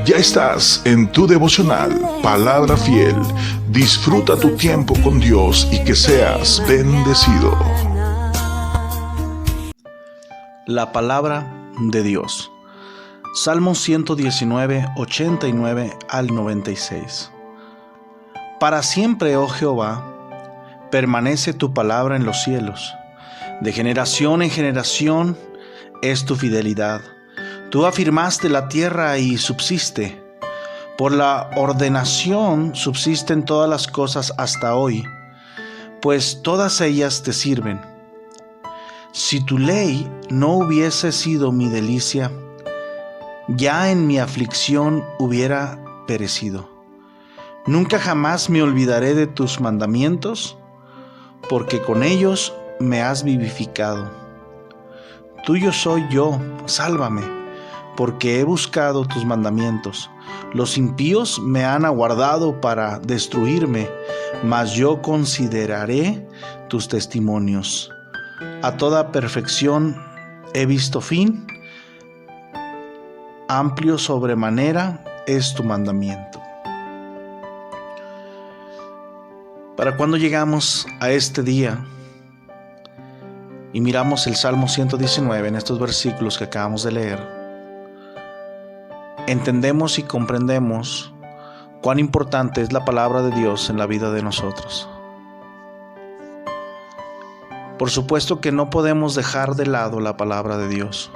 Ya estás en tu devocional Palabra Fiel. Disfruta tu tiempo con Dios y que seas bendecido. La palabra de Dios. Salmo 119, 89 al 96. Para siempre, oh Jehová, permanece tu palabra en los cielos. De generación en generación es tu fidelidad. Tú afirmaste la tierra y subsiste. Por la ordenación subsisten todas las cosas hasta hoy, pues todas ellas te sirven. Si tu ley no hubiese sido mi delicia, ya en mi aflicción hubiera perecido. Nunca jamás me olvidaré de tus mandamientos, porque con ellos me has vivificado. Tuyo soy yo, sálvame, porque he buscado tus mandamientos. Los impíos me han aguardado para destruirme, mas yo consideraré tus testimonios. A toda perfección he visto fin, amplio sobremanera es tu mandamiento. Para cuando llegamos a este día y miramos el Salmo 119 en estos versículos que acabamos de leer, entendemos y comprendemos cuán importante es la palabra de Dios en la vida de nosotros. Por supuesto que no podemos dejar de lado la palabra de Dios.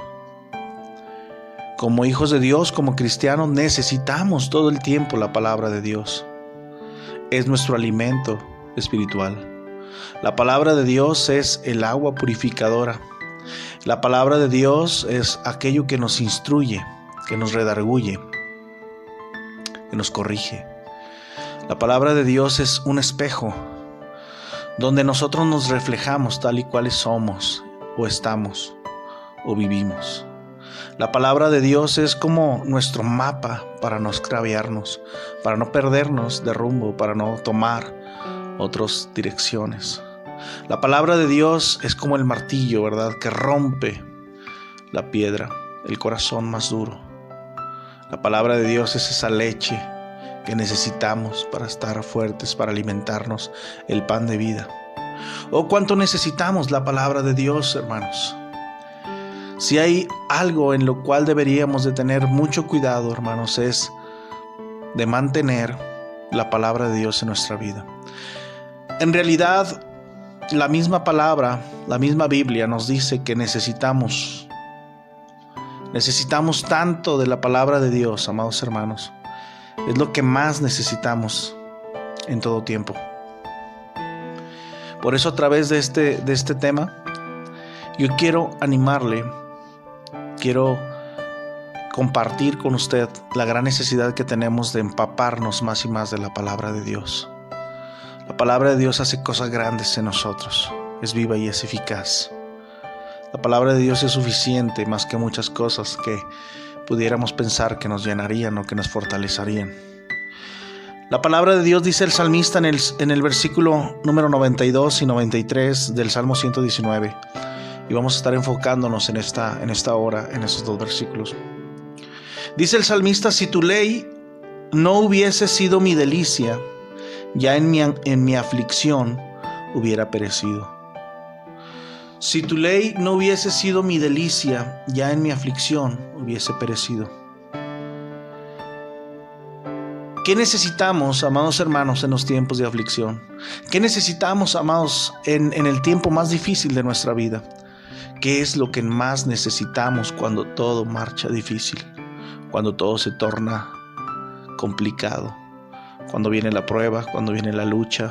Como hijos de Dios, como cristianos, necesitamos todo el tiempo la palabra de Dios. Es nuestro alimento espiritual. La palabra de Dios es el agua purificadora. La palabra de Dios es aquello que nos instruye, que nos redarguye, que nos corrige. La palabra de Dios es un espejo donde nosotros nos reflejamos tal y cuales somos, o estamos, o vivimos. La palabra de Dios es como nuestro mapa para no extraviarnos, para no perdernos de rumbo, para no tomar otras direcciones. La palabra de Dios es como el martillo, ¿verdad?, que rompe la piedra, el corazón más duro. La palabra de Dios es esa leche que necesitamos para estar fuertes, para alimentarnos, el pan de vida. Oh, cuánto necesitamos la palabra de Dios, hermanos. Si hay algo en lo cual deberíamos de tener mucho cuidado, hermanos, es de mantener la palabra de Dios en nuestra vida. En realidad, la misma palabra, la misma Biblia nos dice que necesitamos tanto de la palabra de Dios, amados hermanos. Es lo que más necesitamos en todo tiempo. Por eso, a través de este tema, yo quiero animarle, quiero compartir con usted la gran necesidad que tenemos de empaparnos más y más de la palabra de Dios. La palabra de Dios hace cosas grandes en nosotros, es viva y es eficaz. La palabra de Dios es suficiente más que muchas cosas que pudiéramos pensar que nos llenarían o que nos fortalecerían. La palabra de Dios, dice el salmista en el versículo número 92 y 93 del Salmo 119. Y vamos a estar enfocándonos en esta hora, en esos dos versículos. Dice el salmista: si tu ley no hubiese sido mi delicia, ya en mi aflicción hubiera perecido. Si tu ley no hubiese sido mi delicia, ya en mi aflicción hubiese perecido. ¿Qué necesitamos, amados hermanos, en los tiempos de aflicción? ¿Qué necesitamos, amados, en el tiempo más difícil de nuestra vida? ¿Qué es lo que más necesitamos cuando todo marcha difícil? Cuando todo se torna complicado. Cuando viene la prueba, cuando viene la lucha,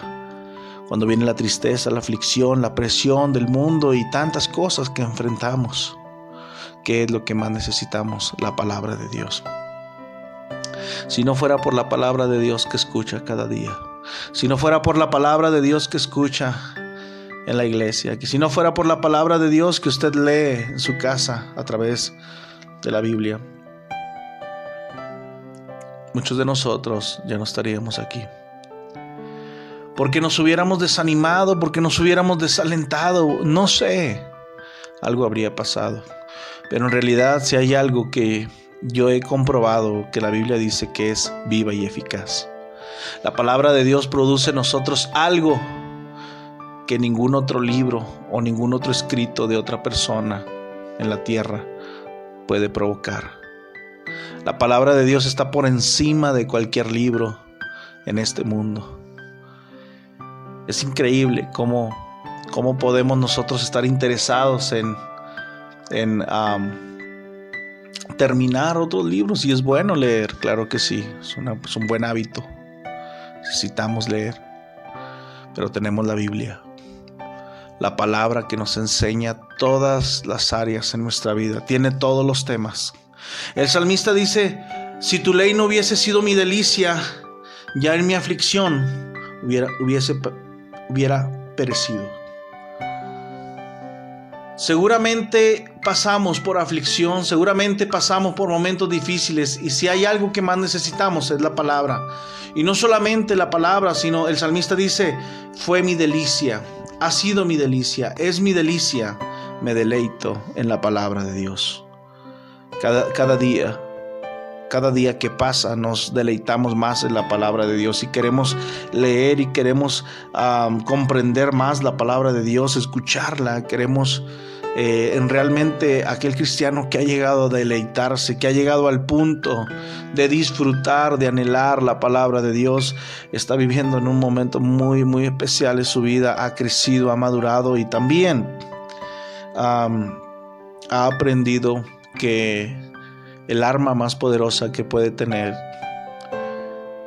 cuando viene la tristeza, la aflicción, la presión del mundo y tantas cosas que enfrentamos. ¿Qué es lo que más necesitamos? La palabra de Dios. Si no fuera por la palabra de Dios que escucha cada día, si no fuera por la palabra de Dios que escucha en la iglesia, que si no fuera por la palabra de Dios que usted lee en su casa a través de la Biblia, muchos de nosotros ya no estaríamos aquí. Porque nos hubiéramos desanimado, porque nos hubiéramos desalentado, no sé, algo habría pasado. Pero en realidad, si hay algo que yo he comprobado que la Biblia dice que es viva y eficaz. La palabra de Dios produce en nosotros algo que ningún otro libro o ningún otro escrito de otra persona en la tierra puede provocar. La palabra de Dios está por encima de cualquier libro en este mundo. Es increíble cómo podemos nosotros estar interesados en terminar otros libros, y es bueno leer, claro que sí, es un buen hábito. Necesitamos leer, pero tenemos la Biblia, la palabra que nos enseña todas las áreas en nuestra vida, tiene todos los temas. El salmista dice: si tu ley no hubiese sido mi delicia, ya en mi aflicción hubiera perecido. Seguramente pasamos por aflicción, seguramente pasamos por momentos difíciles, y si hay algo que más necesitamos es la palabra. Y no solamente la palabra, sino el salmista dice: fue mi delicia, ha sido mi delicia, es mi delicia, me deleito en la palabra de Dios. Cada día que pasa nos deleitamos más en la palabra de Dios, y queremos leer y queremos comprender más la palabra de Dios, escucharla. Queremos realmente aquel cristiano que ha llegado a deleitarse, que ha llegado al punto de disfrutar, de anhelar la palabra de Dios, está viviendo en un momento muy, muy especial en su vida. Ha crecido, ha madurado, y también ha aprendido que el arma más poderosa que puede tener,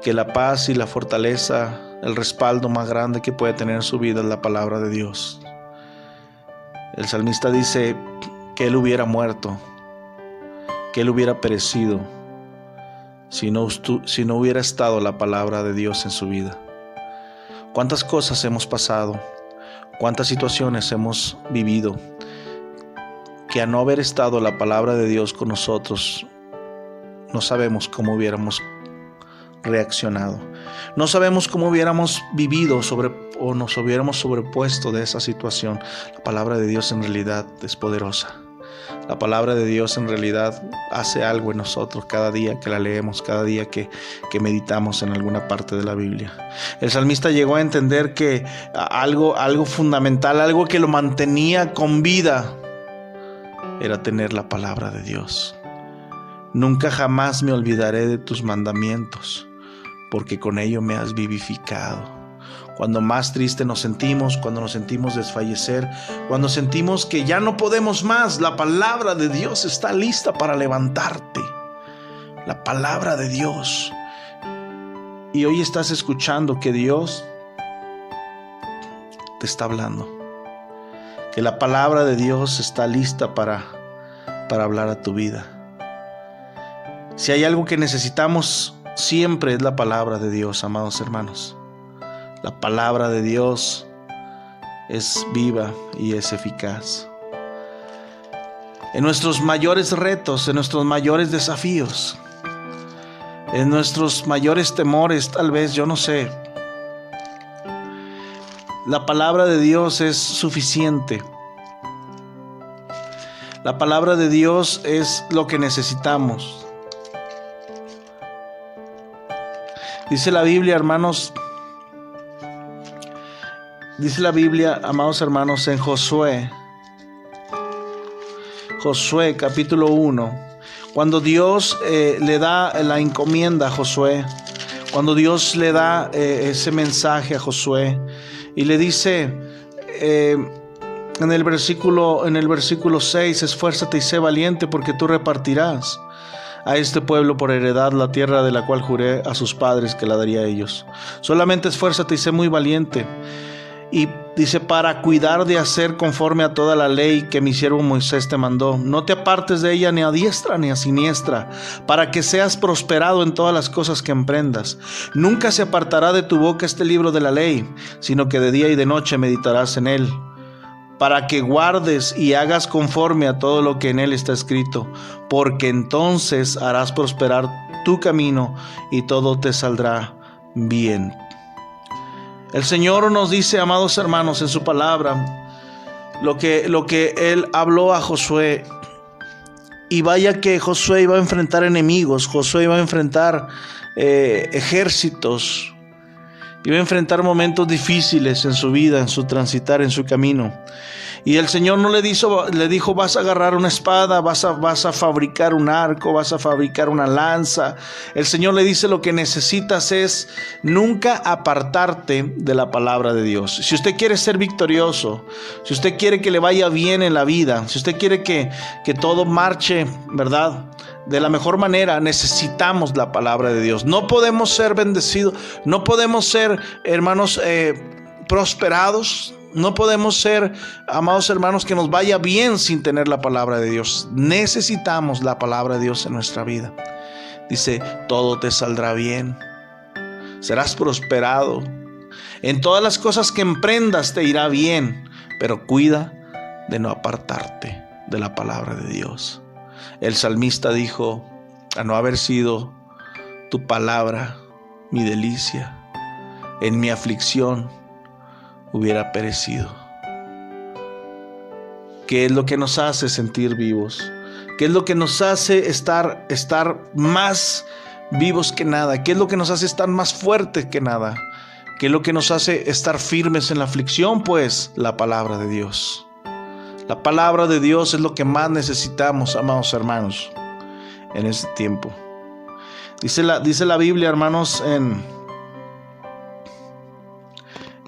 que la paz y la fortaleza, el respaldo más grande que puede tener en su vida es la palabra de Dios. El salmista dice que él hubiera muerto, que él hubiera perecido si no hubiera estado la palabra de Dios en su vida. ¿Cuántas cosas hemos pasado? ¿Cuántas situaciones hemos vivido? Que a no haber estado la palabra de Dios con nosotros, no sabemos cómo hubiéramos reaccionado. No sabemos cómo hubiéramos vivido o nos hubiéramos sobrepuesto de esa situación. La palabra de Dios en realidad es poderosa. La palabra de Dios en realidad hace algo en nosotros cada día que la leemos, cada día que meditamos en alguna parte de la Biblia. El salmista llegó a entender que algo fundamental, algo que lo mantenía con vida, era tener la palabra de Dios. Nunca jamás me olvidaré de tus mandamientos, porque con ello me has vivificado. Cuando más triste nos sentimos, cuando nos sentimos desfallecer, cuando sentimos que ya no podemos más, la palabra de Dios está lista para levantarte. La palabra de Dios. Y hoy estás escuchando que Dios te está hablando, que la palabra de Dios está lista para hablar a tu vida. Si hay algo que necesitamos siempre es la palabra de Dios, amados hermanos. La palabra de Dios es viva y es eficaz. En nuestros mayores retos, en nuestros mayores desafíos, en nuestros mayores temores, tal vez, yo no sé, la palabra de Dios es suficiente. La palabra de Dios es lo que necesitamos. Dice la Biblia, hermanos, amados hermanos, en Josué capítulo 1, cuando Dios le da la encomienda a Josué, cuando Dios le da ese mensaje a Josué y le dice en el versículo 6, esfuérzate y sé valiente, porque tú repartirás a este pueblo por heredad la tierra de la cual juré a sus padres que la daría a ellos. Solamente esfuérzate y sé muy valiente. Y dice, para cuidar de hacer conforme a toda la ley que mi siervo Moisés te mandó. No te apartes de ella ni a diestra ni a siniestra, para que seas prosperado en todas las cosas que emprendas. Nunca se apartará de tu boca este libro de la ley, sino que de día y de noche meditarás en él, para que guardes y hagas conforme a todo lo que en él está escrito, porque entonces harás prosperar tu camino y todo te saldrá bien. El Señor nos dice, amados hermanos, en su palabra, lo que Él habló a Josué Y vaya que Josué iba a enfrentar enemigos, Josué iba a enfrentar ejércitos, iba a enfrentar momentos difíciles en su vida, en su transitar, en su camino. Y el Señor no le dijo, vas a agarrar una espada, vas a fabricar un arco, vas a fabricar una lanza. El Señor le dice, lo que necesitas es nunca apartarte de la palabra de Dios. Si usted quiere ser victorioso, si usted quiere que le vaya bien en la vida, si usted quiere que todo marche, ¿verdad?, de la mejor manera, necesitamos la palabra de Dios. No podemos ser bendecidos, no podemos ser, hermanos, prosperados. No podemos ser, amados hermanos, que nos vaya bien sin tener la palabra de Dios. Necesitamos la palabra de Dios en nuestra vida. Dice, todo te saldrá bien. Serás prosperado. En todas las cosas que emprendas te irá bien. Pero cuida de no apartarte de la palabra de Dios. El salmista dijo, a no haber sido tu palabra mi delicia, en mi aflicción hubiera perecido. ¿Qué es lo que nos hace sentir vivos? ¿Qué es lo que nos hace estar más vivos que nada? ¿Qué es lo que nos hace estar más fuertes que nada? ¿Qué es lo que nos hace estar firmes en la aflicción? Pues la palabra de Dios. La palabra de Dios es lo que más necesitamos, amados hermanos, en este tiempo. Dice la Biblia, hermanos, en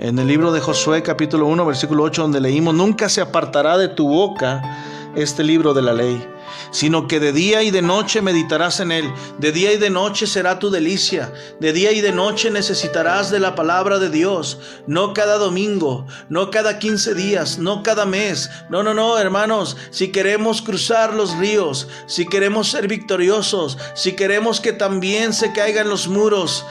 el libro de Josué, capítulo 1, versículo 8, donde leímos, nunca se apartará de tu boca este libro de la ley, sino que de día y de noche meditarás en él. De día y de noche será tu delicia. De día y de noche necesitarás de la palabra de Dios. No cada domingo, no cada 15 días, no cada mes. No, hermanos. Si queremos cruzar los ríos, si queremos ser victoriosos, si queremos que también se caigan los muros,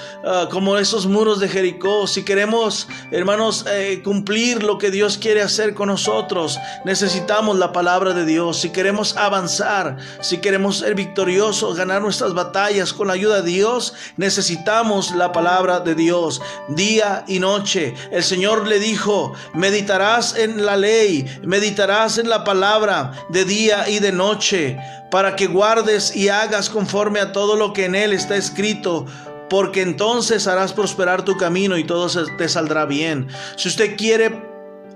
como esos muros de Jericó, si queremos, hermanos, cumplir lo que Dios quiere hacer con nosotros, necesitamos la palabra de Dios. Si queremos avanzar, si queremos ser victoriosos, ganar nuestras batallas con la ayuda de Dios, necesitamos la palabra de Dios día y noche. El Señor le dijo, meditarás en la ley, meditarás en la palabra de día y de noche, para que guardes y hagas conforme a todo lo que en él está escrito, porque entonces harás prosperar tu camino y todo te saldrá bien. Si usted quiere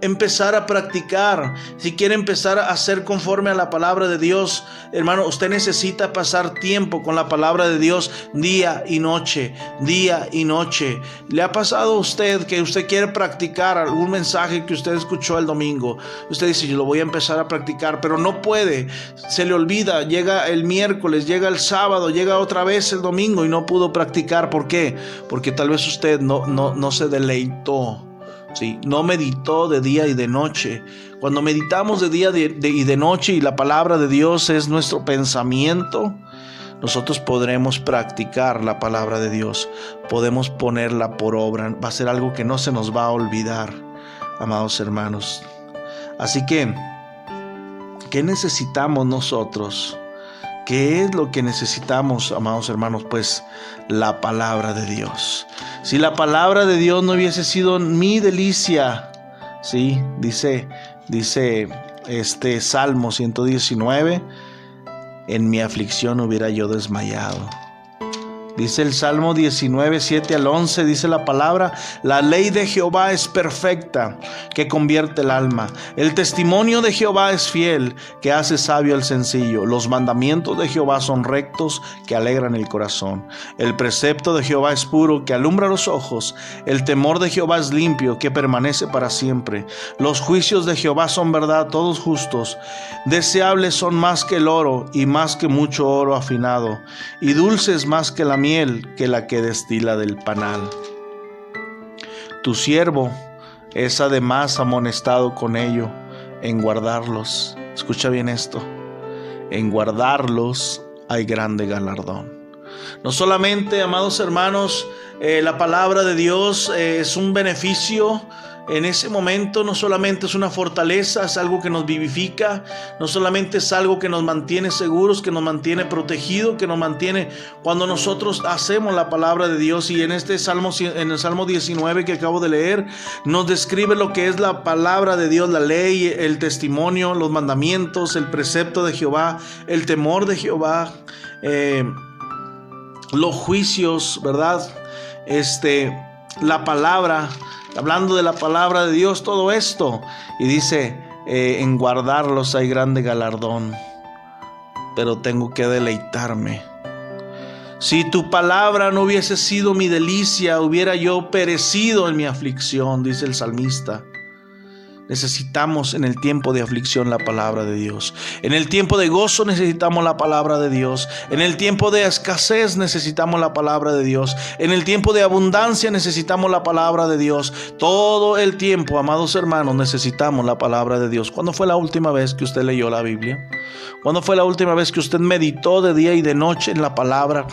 empezar a practicar, si quiere empezar a hacer conforme a la palabra de Dios, hermano, usted necesita pasar tiempo con la palabra de Dios día y noche, día y noche. ¿Le ha pasado a usted que usted quiere practicar algún mensaje que usted escuchó el domingo? Usted dice, yo lo voy a empezar a practicar, pero no puede, se le olvida, llega el miércoles, llega el sábado, llega otra vez el domingo y no pudo practicar. ¿Por qué? Porque tal vez usted no se deleitó. Sí, no meditó de día y de noche. Cuando meditamos de día y de noche y la palabra de Dios es nuestro pensamiento, nosotros podremos practicar la palabra de Dios, podemos ponerla por obra. Va a ser algo que no se nos va a olvidar, amados hermanos. Así que, ¿qué necesitamos nosotros? ¿Qué es lo que necesitamos, amados hermanos? Pues la palabra de Dios. Si la palabra de Dios no hubiese sido mi delicia, sí, dice Salmo 119, en mi aflicción hubiera yo desmayado. Dice el Salmo 19, 7 al 11, dice la palabra, la ley de Jehová es perfecta, que convierte el alma. El testimonio de Jehová es fiel, que hace sabio al sencillo. Los mandamientos de Jehová son rectos, que alegran el corazón. El precepto de Jehová es puro, que alumbra los ojos. El temor de Jehová es limpio, que permanece para siempre. Los juicios de Jehová son verdad, todos justos. Deseables son más que el oro, y más que mucho oro afinado, y dulces más que la miel, que la que destila del panal. Tu siervo es además amonestado con ello, en guardarlos. Escucha bien esto: en guardarlos hay grande galardón. No solamente, amados hermanos, la palabra de Dios es un beneficio, en ese momento no solamente es una fortaleza, es algo que nos vivifica, no solamente es algo que nos mantiene seguros, que nos mantiene protegidos, que nos mantiene cuando nosotros hacemos la palabra de Dios. Y en este Salmo, en el Salmo 19 que acabo de leer, nos describe lo que es la palabra de Dios, la ley, el testimonio, los mandamientos, el precepto de Jehová, el temor de Jehová, los juicios, ¿verdad? La palabra, hablando de la palabra de Dios, todo esto. Y dice, en guardarlos hay grande galardón, pero tengo que deleitarme. Si tu palabra no hubiese sido mi delicia, hubiera yo perecido en mi aflicción, dice el salmista. Necesitamos en el tiempo de aflicción la palabra de Dios. En el tiempo de gozo necesitamos la palabra de Dios. En el tiempo de escasez necesitamos la palabra de Dios. En el tiempo de abundancia necesitamos la palabra de Dios. Todo el tiempo, amados hermanos, necesitamos la palabra de Dios. ¿Cuándo fue la última vez que usted leyó la Biblia? ¿Cuándo fue la última vez que usted meditó de día y de noche en la palabra?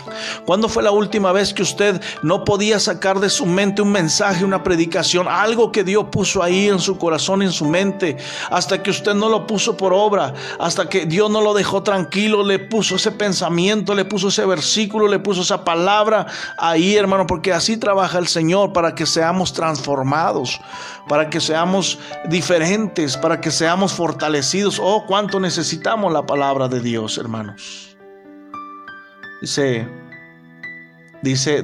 ¿Cuándo fue la última vez que usted no podía sacar de su mente un mensaje, una predicación, algo que Dios puso ahí en su corazón, en su mente, hasta que usted no lo puso por obra, hasta que Dios no lo dejó tranquilo, le puso ese pensamiento, le puso ese versículo, le puso esa palabra ahí, hermano? Porque así trabaja el Señor, para que seamos transformados, para que seamos diferentes, para que seamos fortalecidos. Oh, cuánto necesitamos la palabra de Dios, hermanos. Dice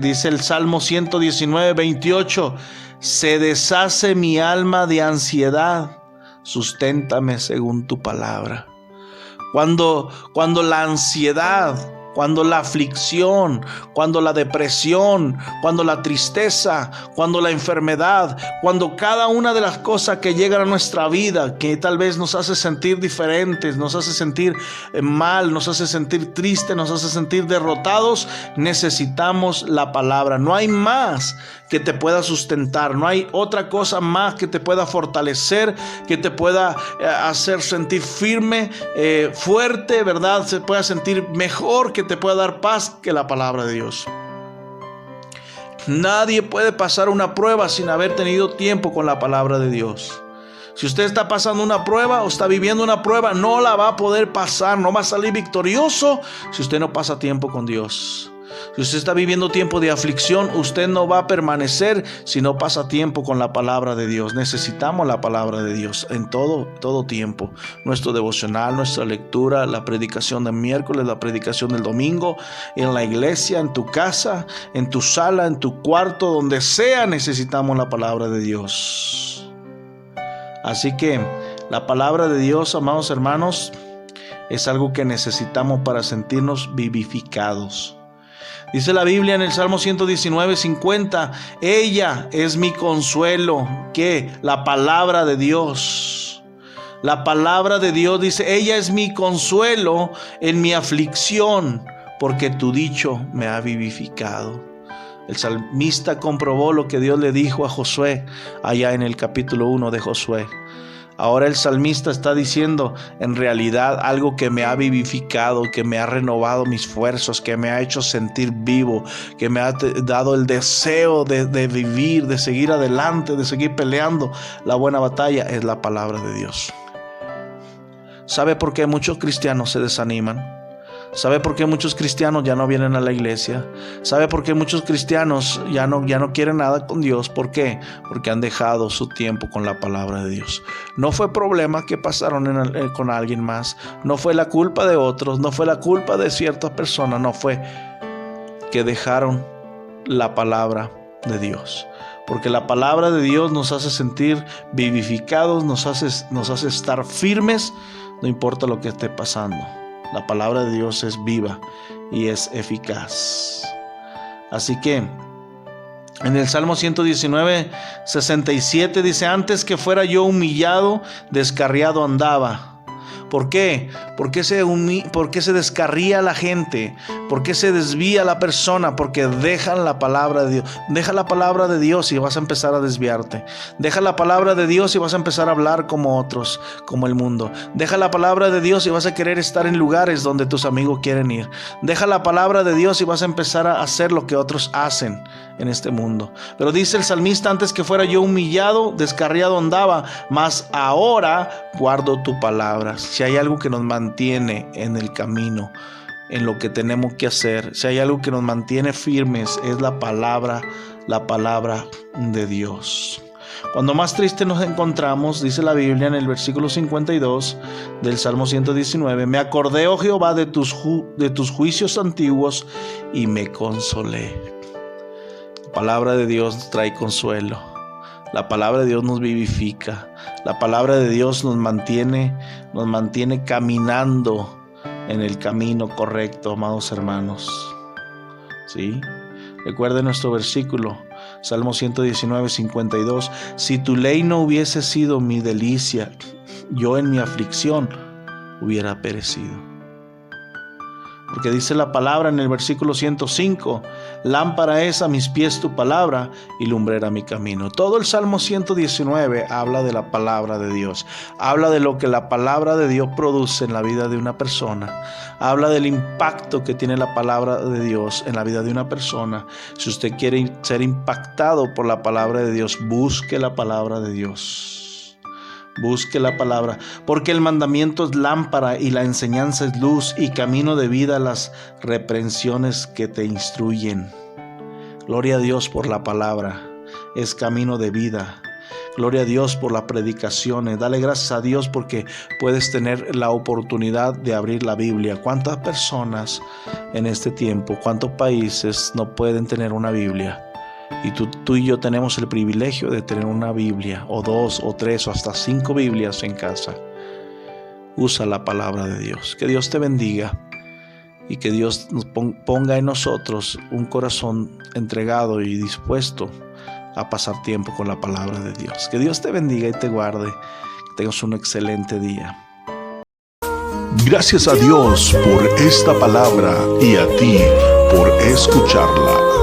el Salmo 119, 28, se deshace mi alma de ansiedad, susténtame según tu palabra. Cuando la ansiedad, cuando la aflicción, cuando la depresión, cuando la tristeza, cuando la enfermedad, cuando cada una de las cosas que llegan a nuestra vida, que tal vez nos hace sentir diferentes, nos hace sentir mal, nos hace sentir tristes, nos hace sentir derrotados, necesitamos la palabra. No hay más que te pueda sustentar, no hay otra cosa más que te pueda fortalecer, que te pueda hacer sentir firme, fuerte, ¿verdad? Se pueda sentir mejor, que te pueda dar paz, que la palabra de Dios. Nadie puede pasar una prueba sin haber tenido tiempo con la palabra de Dios. Si usted está pasando una prueba o está viviendo una prueba, no la va a poder pasar, no va a salir victorioso si usted no pasa tiempo con Dios. Si usted está viviendo tiempo de aflicción, usted no va a permanecer si no pasa tiempo con la palabra de Dios. Necesitamos la palabra de Dios en todo tiempo. Nuestro devocional, nuestra lectura, la predicación del miércoles, la predicación del domingo, en la iglesia, en tu casa, en tu sala, en tu cuarto, donde sea, necesitamos la palabra de Dios. Así que la palabra de Dios, amados hermanos, es algo que necesitamos para sentirnos vivificados. Dice la Biblia en el Salmo 119, 50, ella es mi consuelo. ¿Qué? La palabra de Dios. La palabra de Dios dice, ella es mi consuelo en mi aflicción, porque tu dicho me ha vivificado. El salmista comprobó lo que Dios le dijo a Josué allá en el capítulo 1 de Josué. Ahora el salmista está diciendo, en realidad, algo que me ha vivificado, que me ha renovado mis fuerzas, que me ha hecho sentir vivo, que me ha dado el deseo de vivir, de seguir adelante, de seguir peleando la buena batalla, es la palabra de Dios. ¿Sabe por qué muchos cristianos se desaniman? ¿Sabe por qué muchos cristianos ya no vienen a la iglesia? ¿Sabe por qué muchos cristianos ya no quieren nada con Dios? ¿Por qué? Porque han dejado su tiempo con la palabra de Dios. No fue problema que pasaron con alguien más. No fue la culpa de otros. No fue la culpa de ciertas personas. No fue que dejaron la palabra de Dios. Porque la palabra de Dios nos hace sentir vivificados, nos hace estar firmes, no importa lo que esté pasando. La palabra de Dios es viva y es eficaz. Así que en el Salmo 119, 67 dice, antes que fuera yo humillado, descarriado andaba. ¿Por qué? ¿Por qué se descarría la gente? ¿Por qué se desvía la persona? Porque dejan la palabra de Dios. Deja la palabra de Dios y vas a empezar a desviarte. Deja la palabra de Dios y vas a empezar a hablar como otros, como el mundo. Deja la palabra de Dios y vas a querer estar en lugares donde tus amigos quieren ir. Deja la palabra de Dios y vas a empezar a hacer lo que otros hacen en este mundo. Pero dice el salmista: antes que fuera yo humillado, descarriado andaba, mas ahora guardo tu palabra. Si hay algo que nos mantiene en el camino, en lo que tenemos que hacer, si hay algo que nos mantiene firmes, es la palabra de Dios. Cuando más triste nos encontramos, dice la Biblia en el versículo 52 del Salmo 119, me acordé, oh Jehová, de tus juicios antiguos y me consolé. La palabra de Dios trae consuelo. La palabra de Dios nos vivifica. La palabra de Dios nos mantiene caminando en el camino correcto, amados hermanos. ¿Sí? Recuerden nuestro versículo, Salmo 119, 52. Si tu ley no hubiese sido mi delicia, yo en mi aflicción hubiera perecido. Porque dice la palabra en el versículo 105, lámpara es a mis pies tu palabra y lumbrera mi camino. Todo el Salmo 119 habla de la palabra de Dios. Habla de lo que la palabra de Dios produce en la vida de una persona. Habla del impacto que tiene la palabra de Dios en la vida de una persona. Si usted quiere ser impactado por la palabra de Dios, busque la palabra de Dios. Busque la palabra, porque el mandamiento es lámpara y la enseñanza es luz y camino de vida las reprensiones que te instruyen. Gloria a Dios por la palabra, es camino de vida. Gloria a Dios por las predicaciones. Dale gracias a Dios porque puedes tener la oportunidad de abrir la Biblia. ¿Cuántas personas en este tiempo, cuántos países no pueden tener una Biblia? Y tú y yo tenemos el privilegio de tener una Biblia, o 2, o 3, o hasta 5 Biblias en casa. Usa la palabra de Dios. Que Dios te bendiga y que Dios nos ponga en nosotros un corazón entregado y dispuesto a pasar tiempo con la palabra de Dios. Que Dios te bendiga y te guarde. Que tengas un excelente día. Gracias a Dios por esta palabra y a ti por escucharla.